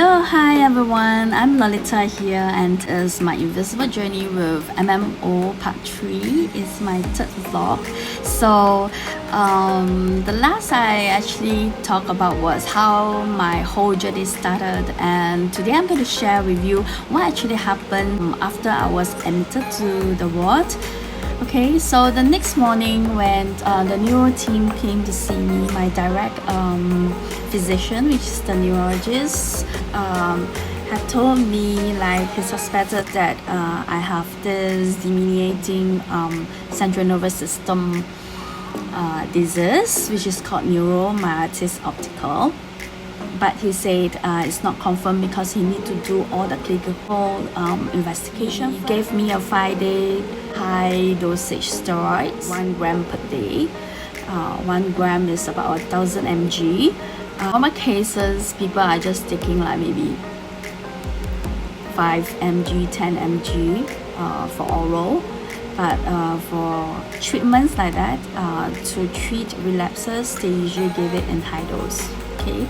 Hello, hi everyone. I'm Lalita here, and it's my invisible journey with MMO part 3. It's my third vlog. So, the last I actually talked about was how my whole journey started, and today I'm going to share with you what actually happened after I was admitted to the ward. Okay, so the next morning when the neuro team came to see me, my direct physician, which is the neurologist, had told me like he suspected that I have this demyelinating central nervous system disease, which is called neuromyelitis optica. But he said it's not confirmed because he need to do all the clinical investigation. He gave me a 5-day high dosage steroids, 1 gram per day. 1 gram is about 1000 mg. Normal cases, people are just taking like maybe 5 mg, 10 mg for oral. But for treatments like that, to treat relapses, they usually give it in high dose. Okay.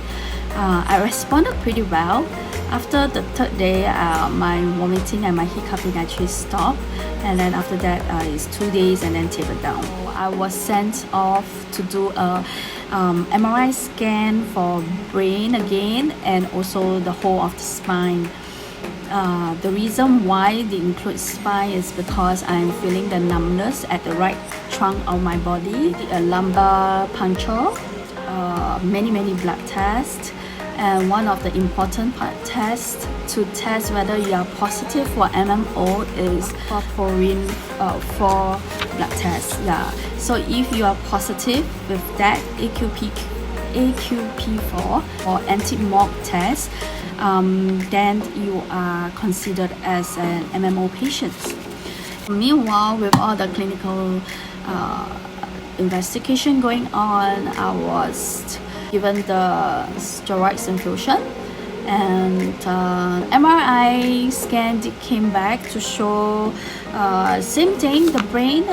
I responded pretty well. After the 3rd day, my vomiting and my hiccuping actually stopped, and then after that it's 2 days and then tapered down. I was sent off to do a MRI scan for brain again, and also the whole of the spine. The reason why they include spine is because I'm feeling the numbness at the right trunk of my body. A lumbar puncture, many blood tests, and one of the important tests to test whether you are positive for MMO is porphyrin 4 blood test. Yeah, so if you are positive with that AQP4 or anti-MOG test, then you are considered as an MMO patient. Meanwhile, with all the clinical investigation going on, I was given the steroids infusion, and MRI scan came back to show same thing. The brain,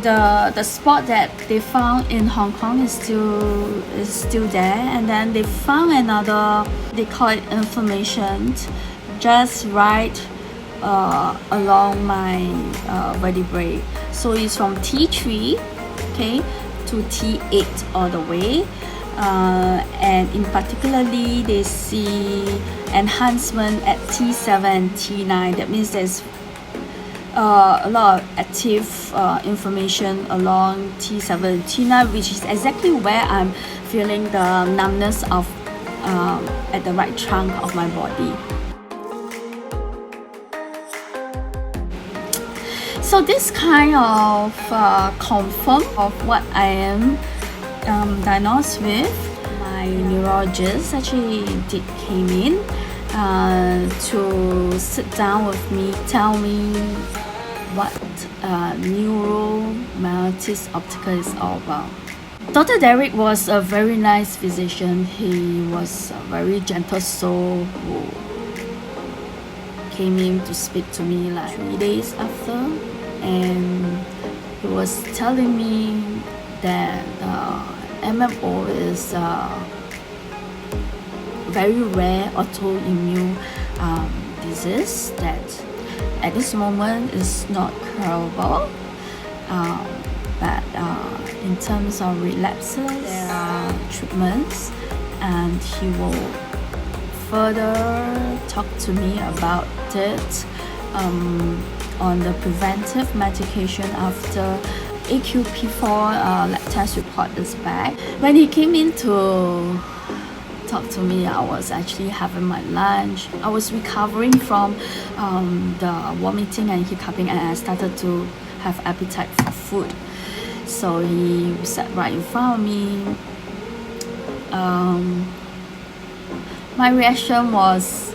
the spot that they found in Hong Kong is still there, and then they found another, they call it inflammation, just right along my vertebrae. So it's from T3, okay, to T8 all the way, and in particularly they see enhancement at T7 and T9. That means there's a lot of active inflammation along T7 and T9, which is exactly where I'm feeling the numbness of at the right trunk of my body. So this kind of confirm of what I am diagnosed with. My neurologist actually came in to sit down with me, tell me what neuromyelitis optica is all about. Dr. Derek was a very nice physician. He was a very gentle soul who came in to speak to me like 3 days after, and he was telling me that MMO is very rare autoimmune disease that at this moment is not curable, but in terms of relapses, there are treatments, and he will further talk to me about it on the preventive medication after AQP4 lab test report is back. When he came in to talk to me, I was actually having my lunch. I was recovering from the vomiting and hiccuping, and I started to have appetite for food. So he sat right in front of me. My reaction was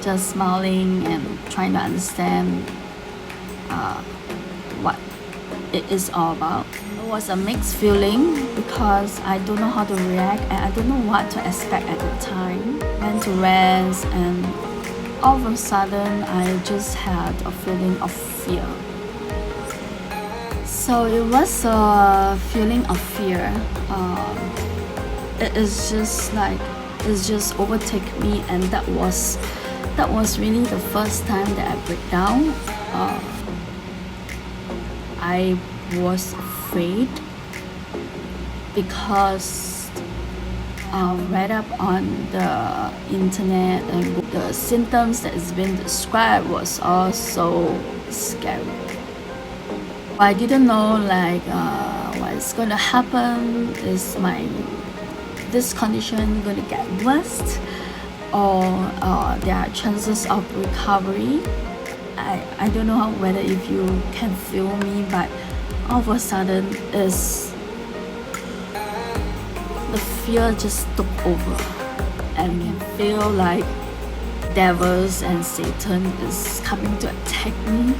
just smiling and trying to understand what it is all about. It was a mixed feeling because I don't know how to react, and I don't know what to expect at the time. Went to rest, and all of a sudden I just had a feeling of fear. So it was a feeling of fear. It is just like it's just overtake me, and that was really the first time that I break down. I was afraid because read up on the internet, and the symptoms that is being described was also scary. I didn't know like what's gonna happen. Is this condition gonna get worse, or there are chances of recovery? I don't know whether if you can feel me, but all of a sudden is the fear just took over, and you can feel like devils and Satan is coming to attack me.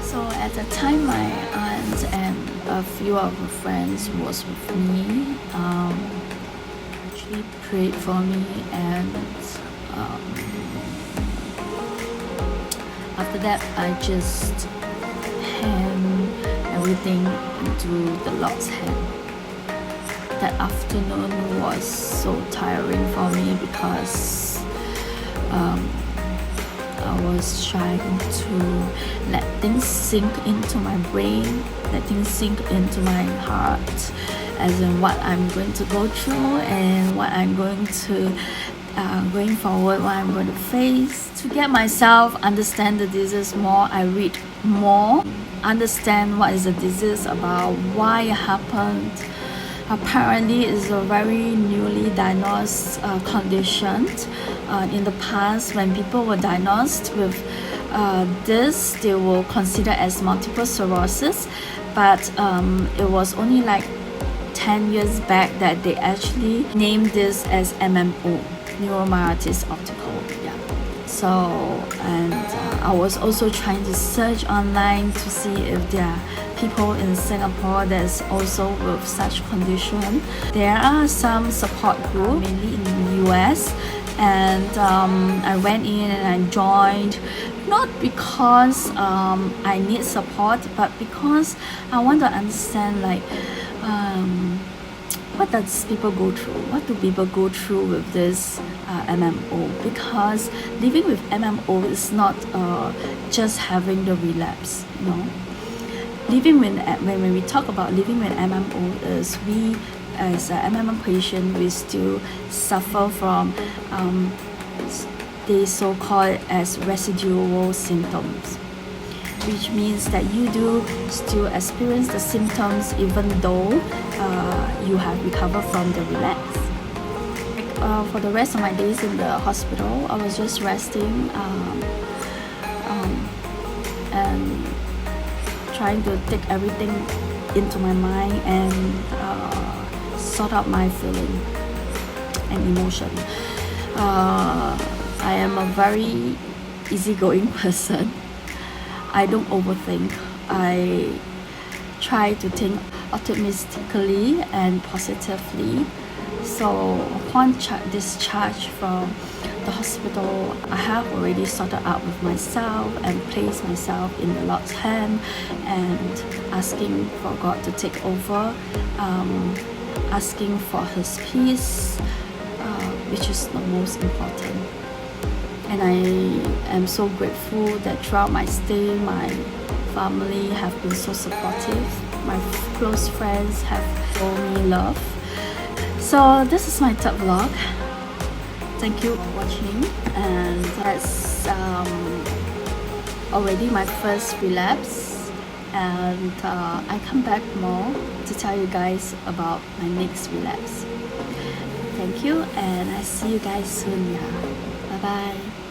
So at the time, my aunt and a few of her friends was with me. She prayed for me, and after that, I just hand everything into the Lord's hand. That afternoon was so tiring for me because I was trying to let things sink into my brain, let things sink into my heart, as in what I'm going to go through and what I'm going to going forward, what I'm going to face. To get myself understand the disease more, I read more, understand what is the disease about, why it happened. Apparently, it's a very newly diagnosed condition. In the past, when people were diagnosed with this, they will consider as multiple sclerosis, but it was only like 10 years back that they actually named this as MMO, neuromyelitis optical. Yeah. So, and I was also trying to search online to see if there are people in Singapore that's also with such condition. There are some support group, mainly in the US, and I went in and I joined, not because I need support, but because I want to understand like what does people go through? What do people go through with this MMO? Because living with MMO is not just having the relapse, you know. Living with, when we talk about living with MMO, is we as a MMO patient, we still suffer from the so-called as residual symptoms, which means that you do still experience the symptoms even though you have recovered from the relapse. For the rest of my days in the hospital, I was just resting and trying to take everything into my mind and sort out my feeling and emotion. I am a very easygoing person. I don't overthink. I try to think optimistically and positively. So upon discharge from the hospital, I have already sorted out with myself and placed myself in the Lord's hand and asking for God to take over, asking for His peace, which is the most important. And I am so grateful that throughout my stay, my family have been so supportive. My close friends have shown me love. So this is my third vlog. Thank you for watching, and that's already my first relapse, and I come back more to tell you guys about my next relapse. Thank you, and I see you guys soon. Yeah. Bye bye.